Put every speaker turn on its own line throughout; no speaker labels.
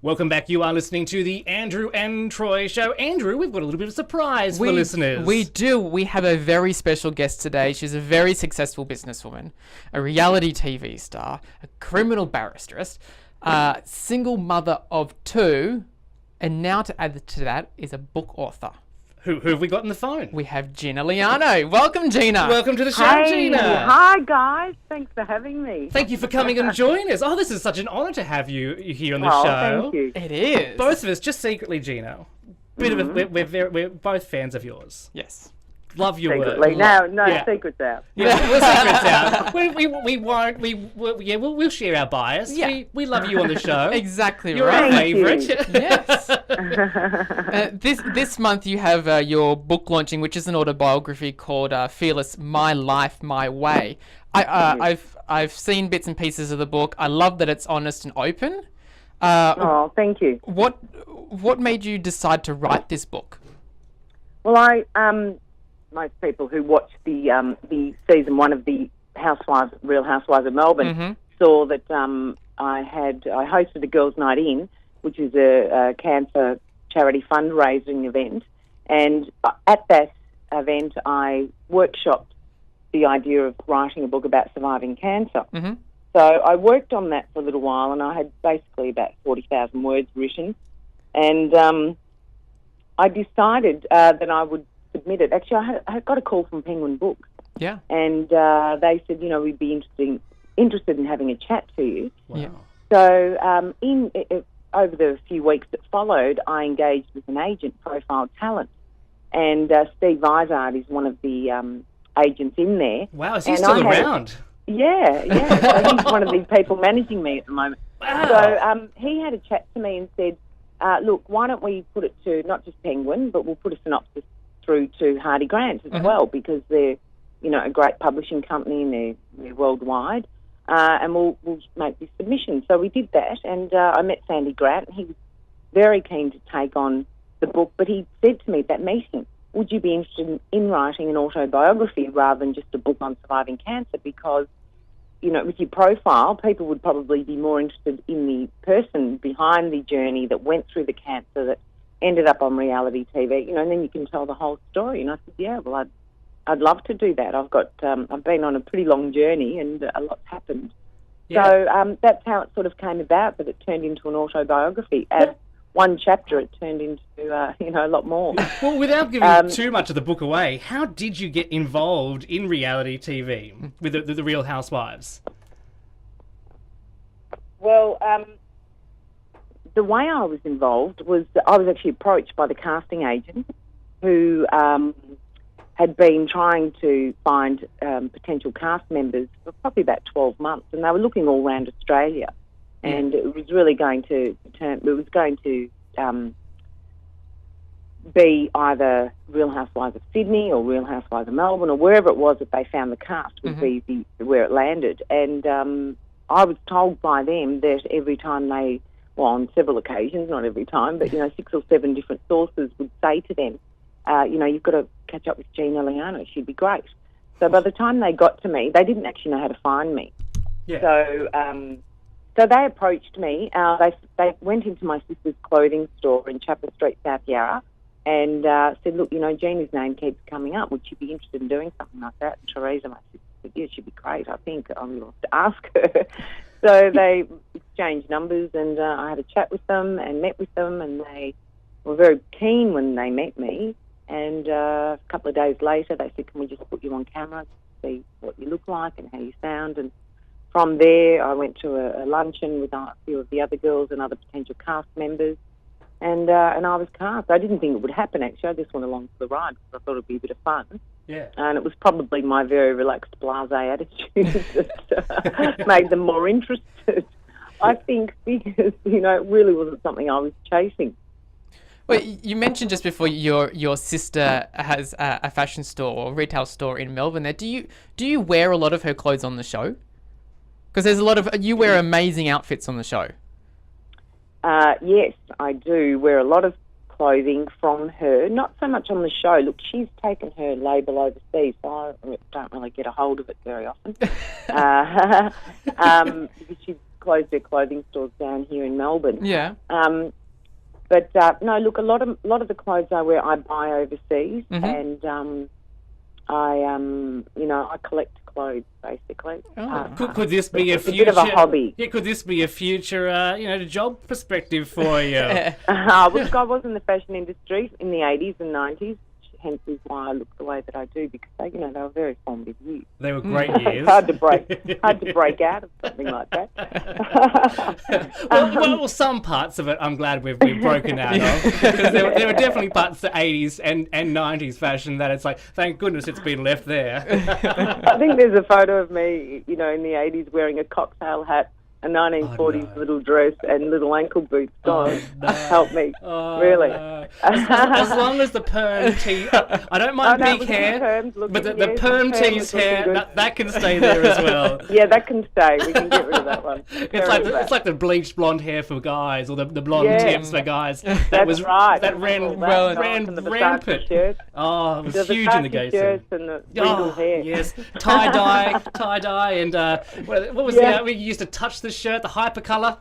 Welcome back. You are listening to the Andrew and Troy Show. Andrew, we've got a little bit of a surprise for listeners.
We do. We have a very special guest today. She's a very successful businesswoman, a reality TV star, a criminal barristeress, single mother of two, and now to add to that is a book author.
Who have we got on the phone?
We have Gina Liano. Welcome, Gina.
Welcome to the show,
Hey,
Gina.
hi guys. Thanks for having me.
Thank you for coming and joining us. Oh, this is such an honour to have you here on the show.
Thank you.
It is.
Both of us, just secretly, Gina. We're both fans of yours.
Yes.
Love your work.
Secretly. No secrets out.
Yeah, we'll secrets out. We won't. We'll share our bias.
Yeah.
We love you on the show.
Exactly
You're
right.
our
Thank you.
favourite.
Yes. This month you have your book launching, which is an autobiography called "Fearless: My Life, My Way." I've seen bits and pieces of the book. I love that it's honest and open.
Thank you.
What made you decide to write this book?
Well, most people who watched the season 1 of the Real Housewives of Melbourne saw that I hosted a girls' night in, which is a cancer charity fundraising event, and at that event I workshopped the idea of writing a book about surviving cancer.
Mm-hmm.
So I worked on that for a little while, and I had basically about 40,000 words written, and I decided that I would submit it. Actually, I got a call from Penguin Books,
Yeah.
and they said, we'd be interested in having a chat to you.
Wow.
Yeah.
So over the few weeks that followed, I engaged with an agent, Profile Talent, and Steve Izard is one of the agents in there.
Wow, is he
And
still
I had-
around?
Yeah. So he's one of the people managing me at the moment.
Wow.
So he had a chat to me and said, look, why don't we put it to not just Penguin, but we'll put a synopsis through to Hardy Grant as well, because they're, a great publishing company and they're worldwide, and we'll make this submission. So we did that, and I met Sandy Grant, and he was very keen to take on the book, but he said to me at that meeting, would you be interested in writing an autobiography rather than just a book on surviving cancer? Because, with your profile, people would probably be more interested in the person behind the journey that went through the cancer that ended up on reality TV, and then you can tell the whole story. And I said, yeah, well, I'd love to do that. I've been on a pretty long journey, and a lot's happened.
Yeah.
So that's how it sort of came about, that it turned into an autobiography. As one chapter, it turned into, a lot more.
Well, without giving too much of the book away, how did you get involved in reality TV with the Real Housewives?
Well, the way I was involved was that I was actually approached by the casting agent who had been trying to find potential cast members for probably about 12 months, and they were looking all around Australia. And it was really going to be either Real Housewives of Sydney or Real Housewives of Melbourne, or wherever it was that they found the cast would be where it landed. And I was told by them that every time they, on several occasions, not every time, but 6 or 7 different sources would say to them, you've got to catch up with Gina Liano, she'd be great. So by the time they got to me, they didn't actually know how to find me.
Yeah.
So they approached me. They went into my sister's clothing store in Chapel Street, South Yarra, and said, look, Gina's name keeps coming up. Would she be interested in doing something like that? And Teresa, my sister, said, yeah, she'd be great. I think I'm going to ask her. So they exchanged numbers, and I had a chat with them and met with them, and they were very keen when they met me. And a couple of days later, they said, can we just put you on camera to see what you look like and how you sound? And from there, I went to a luncheon with a few of the other girls and other potential cast members, and I was cast. I didn't think it would happen, actually. I just went along for the ride because I thought it would be a bit of fun.
Yeah.
And it was probably my very relaxed blasé attitude that made them more interested. I think because, it really wasn't something I was chasing.
Well, you mentioned just before your sister has a fashion store or retail store in Melbourne. There, do you wear a lot of her clothes on the show? Because there's a lot of you wear amazing outfits on the show.
Yes, I do wear a lot of clothing from her. Not so much on the show. Look, she's taken her label overseas, so I don't really get a hold of it very often. Because closed their clothing stores down here in Melbourne.
Yeah.
But no, look, a lot of the clothes I wear, I buy overseas, and I collect clothes basically.
Could this be a
it's
future?
A bit of a hobby.
Yeah, could this be a future, job perspective for you?
Look, I was in the fashion industry in the 80s and 90s. Hence is why I look the way that I do, because they were very formative years.
They were great years.
Hard to break out of something like that.
well, some parts of it I'm glad we've broken out of, because there were definitely parts of the 80s and 90s fashion that it's like, thank goodness it's been left there.
I think there's a photo of me, in the 80s wearing a cocktail hat, a 1940s little dress and little ankle boots. God, help me, really.
No. As long as the perm tee, I don't mind big hair, but the perm tee's hair, that can stay there as well.
Yeah, that can stay. We can get rid of that one.
It's like the bleached blonde hair for guys, or the blonde tips for guys.
That's right.
That ran rampant. Oh, it was huge in the gay scene.
And the wrinkled hair.
Yes, tie dye, and what was we used to touch the shirt, the hypercolor.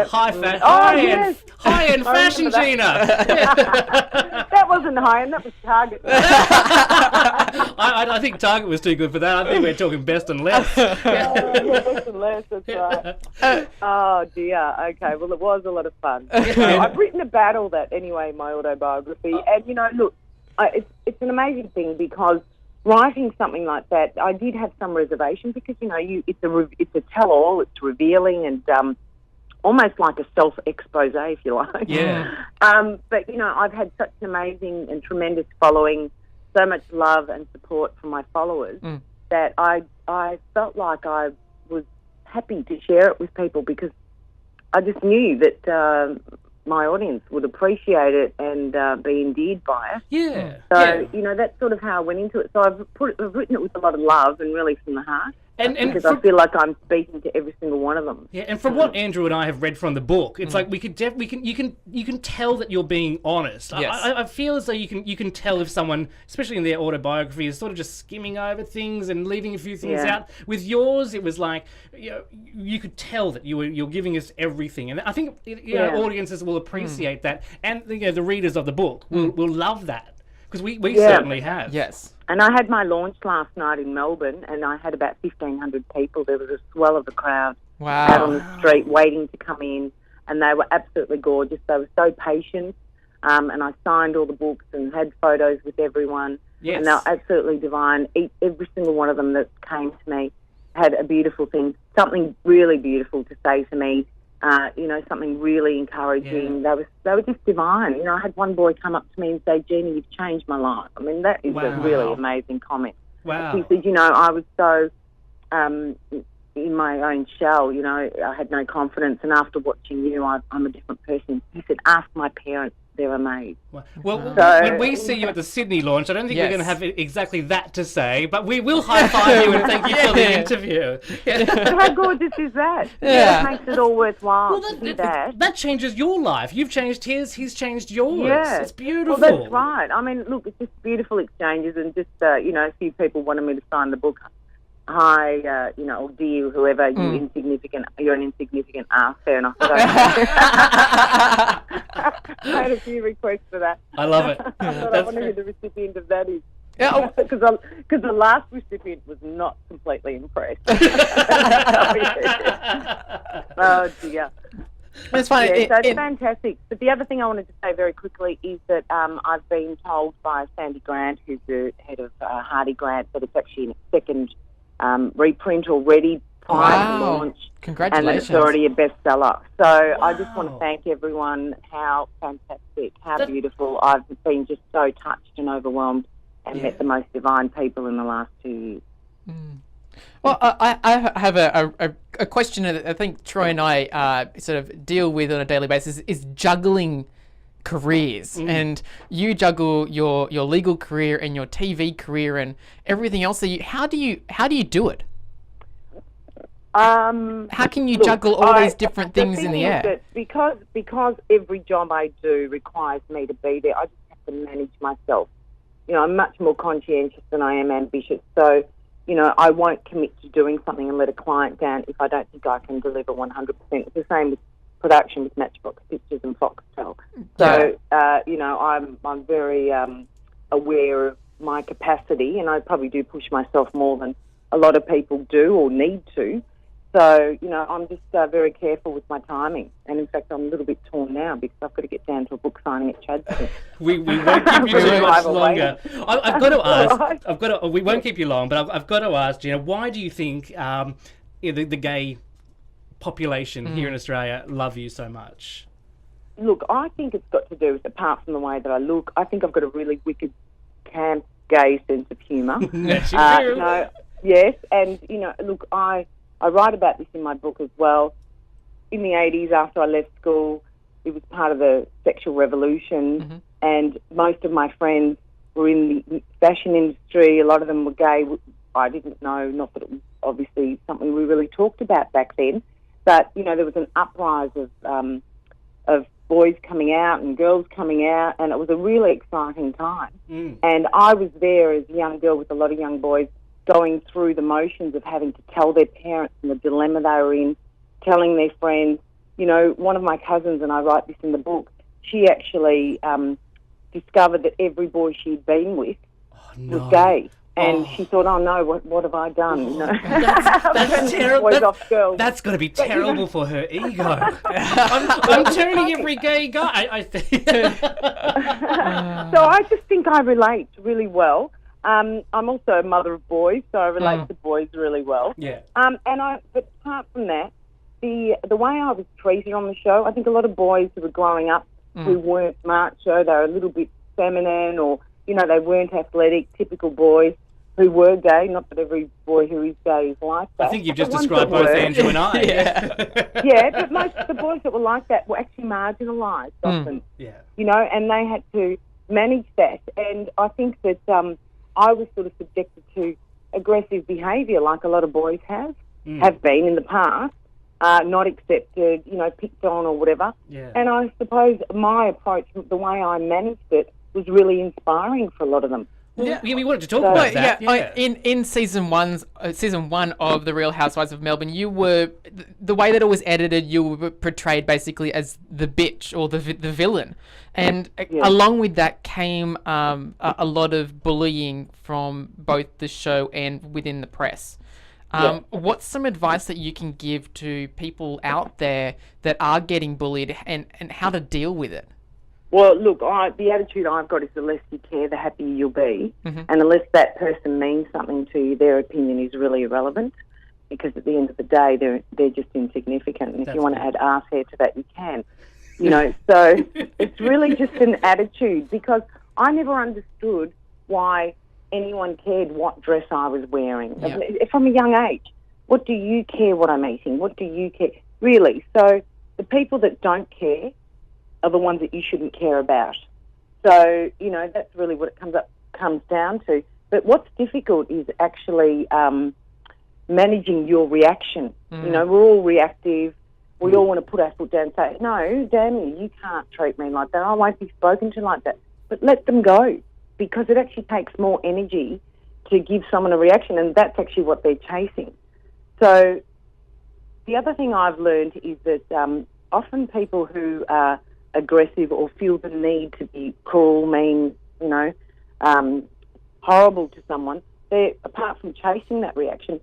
High end fashion, Gina.
That wasn't high end, that was Target.
I think Target was too good for that. I think we're talking best and less.
Best and less, that's right. Oh dear. Okay, well it was a lot of fun. I've written about all that anyway in my autobiography, and look, it's an amazing thing, because writing something like that, I did have some reservation, because it's a tell-all, it's revealing, and almost like a self-expose, if you like.
Yeah.
But I've had such an amazing and tremendous following, so much love and support from my followers, that I felt like I was happy to share it with people, because I just knew that my audience would appreciate it and be endeared by it.
Yeah.
So, that's sort of how I went into it. So I've written it with a lot of love and really from the heart. Because I feel like I'm speaking to every single one of them.
Yeah, and from what Andrew and I have read from the book, it's like you can tell that you're being honest.
Yes.
I feel as though you can tell if someone, especially in their autobiography, is sort of just skimming over things and leaving a few things out. With yours, it was like you could tell that you're giving us everything, and I think audiences will appreciate that, and the readers of the book will love that, because we certainly have.
Yes.
And I had my launch last night in Melbourne, and I had about 1,500 people. There was a swell of a crowd out on the street waiting to come in, and they were absolutely gorgeous. They were so patient, and I signed all the books and had photos with everyone, and they were absolutely divine. Every single one of them that came to me had a beautiful thing, something really beautiful to say to me. Something really encouraging. They were just divine. I had one boy come up to me and say, "Gina, you've changed my life." I mean, that is a really amazing comment.
Wow.
He said, I was so in my own shell, I had no confidence, and after watching you, I'm a different person. He said, "Ask my parents. They're amazed."
Well, when we see you at the Sydney launch, I don't think we're going to have exactly that to say, but we will high-five you and thank you for the interview.
But how gorgeous is that? That makes it all worthwhile to do that.
That changes your life. You've changed his, he's changed yours.
Yeah.
It's beautiful.
Well, that's right. I mean, look, it's just beautiful exchanges, and just, a few people wanted me to sign the book. Hi, or dear, whoever, you're an insignificant ass. Fair enough. I had a few requests for that.
I love it.
But I wonder who the recipient of that is.
Yeah.
Because the last recipient was not completely impressed. Oh, dear.
It's funny.
So it's fantastic. But the other thing I wanted to say very quickly is that I've been told by Sandy Grant, who's the head of Hardy Grant, that it's actually in its second reprint already prior to launch.
Congratulations.
And it's already a bestseller. So I just want to thank everyone. How fantastic, how beautiful. I've been just so touched and overwhelmed, and met the most divine people in the last 2 years.
Well, I have a question that I think Troy and I sort of deal with on a daily basis, is juggling careers. And you juggle your legal career and your TV career and everything else. How do you do it? How can you juggle all these different things in the air?
That because every job I do requires me to be there, I just have to manage myself. I'm much more conscientious than I am ambitious. So I won't commit to doing something and let a client down if I don't think I can deliver 100%. It's the same with production with Matchbox Pictures and Foxtel. So, I'm very aware of my capacity, and I probably do push myself more than a lot of people do or need to. So, I'm just very careful with my timing. And in fact, I'm a little bit torn now because I've got to get down to a book signing at Chadstone.
We won't keep you too much longer. I've got to ask. We won't keep you long, but I've got to ask, Gina, why do you think the gay population here in Australia love you so much?
Look, I think it's got to do with, apart from the way that I look, I think I've got a really wicked, camp, gay sense of humour.
Yes, you do.
Yes, and, look, I write about this in my book as well. In the 80s, after I left school, it was part of the sexual revolution, and most of my friends were in the fashion industry. A lot of them were gay. I didn't know, not that it was obviously something we really talked about back then, but, there was an uprise of boys coming out and girls coming out, and it was a really exciting time. And I was there as a young girl with a lot of young boys going through the motions of having to tell their parents and the dilemma they were in, telling their friends. One of my cousins, and I write this in the book, she actually discovered that every boy she'd been with was gay. And she thought, oh no, what have I done?
That's terrible. That's got to be
But,
terrible for her ego. I'm turning every gay guy. I think.
So I just think I relate really well. I'm also a mother of boys, so I relate to boys really well.
Yeah.
But apart from that, the way I was treated on the show, I think a lot of boys who were growing up who weren't macho, they were a little bit feminine, or they weren't athletic, typical boys who were gay. Not that every boy who is gay is like that.
I think you've just described both Andrew and I.
Yeah, but most of the boys that were like that were actually marginalised often.
Yeah.
And they had to manage that. And I think that I was sort of subjected to aggressive behaviour like a lot of boys have been in the past, not accepted, picked on or whatever.
Yeah.
And I suppose my approach, the way I managed it, was really inspiring for a lot of them.
Well, we wanted to talk about that.
In season one of The Real Housewives of Melbourne, you were the way that it was edited. You were portrayed basically as the bitch or the villain, and along with that came a lot of bullying from both the show and within the press. What's some advice that you can give to people out there that are getting bullied and how to deal with it?
Well, look, the attitude I've got is the less you care, the happier you'll be. And unless that person means something to you, their opinion is really irrelevant, because at the end of the day, they're just insignificant. And if you want to add arse hair to that, you can. So it's really just an attitude, because I never understood why anyone cared what dress I was wearing. From a young age, what do you care what I'm eating? What do you care? Really? So the people that don't care are the ones that you shouldn't care about. So, that's really what it comes down to. But what's difficult is actually managing your reaction. We're all reactive. We all want to put our foot down and say, no, damn you can't treat me like that. I won't be spoken to like that. But let them go, because it actually takes more energy to give someone a reaction, and that's actually what they're chasing. So the other thing I've learned is that often people who are aggressive or feel the need to be cruel, mean, horrible to someone, they're, apart from chasing that reaction,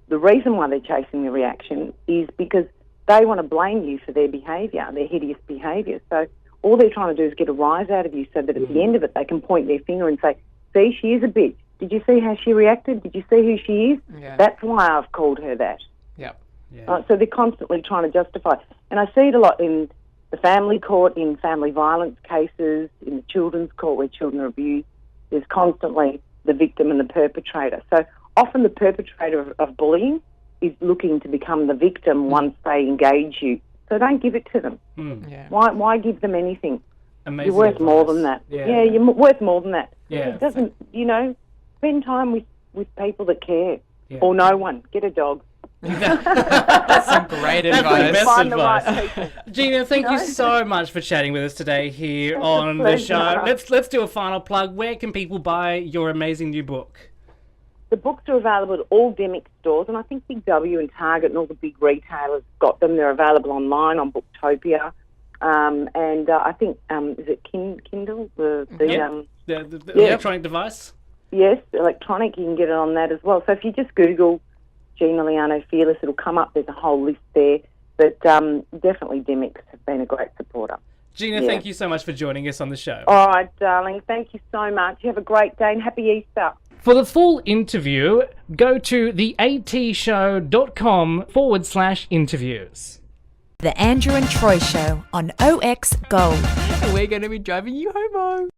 the reason why they're chasing the reaction is because they want to blame you for their behaviour, their hideous behaviour. So all they're trying to do is get a rise out of you, so that at the end of it they can point their finger and say, see, she is a bitch. Did you see how she reacted? Did you see who she is?
Yeah.
That's why I've called her that.
Yep.
So they're constantly trying to justify. And I see it a lot in the family court, in family violence cases, in the children's court where children are abused. There's constantly the victim and the perpetrator. So often the perpetrator of bullying is looking to become the victim once they engage you. So don't give it to them. Why give them anything?
Amazing
You're worth
advice.
more than that.
Yeah,
you're worth more than that.
Yeah.
It doesn't, spend time with people that care. Or no one. Get a dog.
That's some great advice.
That's
Find
the
the
best
right
advice.
people.
Gina, thank you so much for chatting with us today here
It's
on
a
the show.
pleasure.
Let's do a final plug. Where can people buy your amazing new book?
The books are available at all Demic stores, and I think Big W and Target and all the big retailers got them. They're available online on Booktopia. And I think, is it Kindle? The
electronic device?
Yes, electronic. You can get it on that as well. So if you just Google Gina Liano Fearless, it'll come up. There's a whole list there. But definitely Demics have been a great supporter.
Gina, thank you so much for joining us on the show.
All right, darling. Thank you so much. You have a great day and happy Easter.
For the full interview, go to theatshow.com/interviews.
The Andrew and Troy Show on OX Gold.
We're going to be driving you homo.